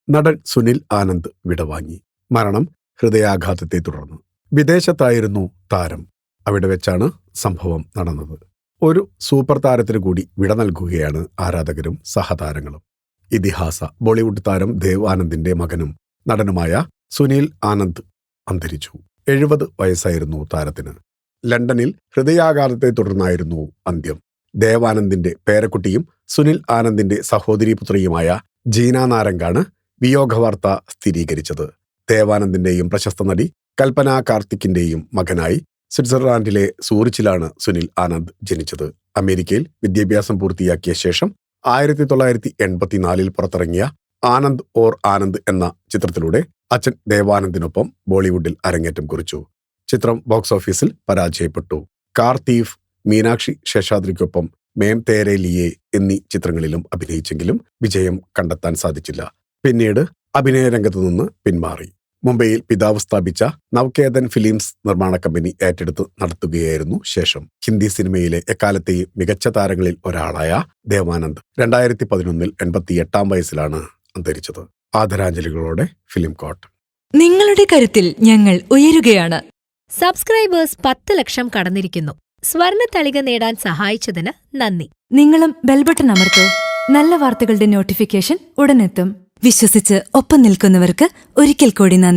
നടൻ സുനിൽ ആനന്ദ് വിടവാങ്ങി. മരണം ഹൃദയാഘാതത്തെ തുടർന്ന്. വിദേശത്തായിരുന്നു താരം. അവിടെ വെച്ചാണ് സംഭവം നടന്നത്. ഒരു സൂപ്പർ താരത്തിന് കൂടി വിട നൽകുകയാണ് ആരാധകരും സഹതാരങ്ങളും. ഇതിഹാസ ബോളിവുഡ് താരം ദേവ് ആനന്ദിന്റെ മകനും നടനുമായ സുനിൽ ആനന്ദ് അന്തരിച്ചു. 70 വയസ്സായിരുന്നു താരത്തിന്. ലണ്ടനിൽ ഹൃദയാഘാതത്തെ തുടർന്നായിരുന്നു അന്ത്യം. ദേവാനന്ദിന്റെ പേരക്കുട്ടിയും സുനിൽ ആനന്ദിന്റെ സഹോദരീപുത്രിയുമായ ജീന നാരംഗാണ് വിയോഗവാർത്ത സ്ഥിരീകരിച്ചത്. ദേവാനന്ദിന്റെയും പ്രശസ്ത നടി കൽപ്പന കാർത്തിക്കിന്റെയും മകനായി സ്വിറ്റ്സർലാൻഡിലെ സൂറിച്ചിലാണ് സുനിൽ ആനന്ദ് ജനിച്ചത്. അമേരിക്കയിൽ വിദ്യാഭ്യാസം പൂർത്തിയാക്കിയ ശേഷം 1984 പുറത്തിറങ്ങിയ ആനന്ദ് ഓർ ആനന്ദ് എന്ന ചിത്രത്തിലൂടെ അച്ഛൻ ദേവാനന്ദിനൊപ്പം ബോളിവുഡിൽ അരങ്ങേറ്റം കുറിച്ചു. ചിത്രം ബോക്സ് ഓഫീസിൽ പരാജയപ്പെട്ടു. കാർത്തീഫ്, മീനാക്ഷി ശേഷാദ്രിക്കൊപ്പം മേം തേരെ ലിയേ എന്നീ ചിത്രങ്ങളിലും അഭിനയിച്ചെങ്കിലും വിജയം കണ്ടെത്താൻ സാധിച്ചില്ല. പിന്നീട് അഭിനയ രംഗത്തു നിന്ന് പിന്മാറി. മുംബൈയിൽ പിതാവ് സ്ഥാപിച്ച നവ്കേതൻ ഫിലിംസ് നിർമ്മാണ കമ്പനി ഏറ്റെടുത്ത് നടത്തുകയായിരുന്നു ശേഷം. ഹിന്ദി സിനിമയിലെ എക്കാലത്തെയും മികച്ച താരങ്ങളിൽ ഒരാളായ ദേവാനന്ദ് 2011 88 വയസ്സിലാണ് അന്തരിച്ചത്. ആദരാഞ്ജലികളോടെ ഫിലിം കോട്ട്. നിങ്ങളുടെ കരുത്തിൽ ഞങ്ങൾ ഉയരുകയാണ്. സബ്സ്ക്രൈബേഴ്സ് 10 ലക്ഷം കടന്നിരിക്കുന്നു. സ്വർണ തളിക നേടാൻ സഹായിച്ചതിന് നന്ദി. നിങ്ങളും ബെൽബട്ടൺ അമർത്തോ. നല്ല വാർത്തകളുടെ നോട്ടിഫിക്കേഷൻ ഉടനെത്തും. വിശ്വസിച്ച് ഒപ്പം നിൽക്കുന്നവർക്ക് ഒരിക്കൽ കൂടി നന്ദി.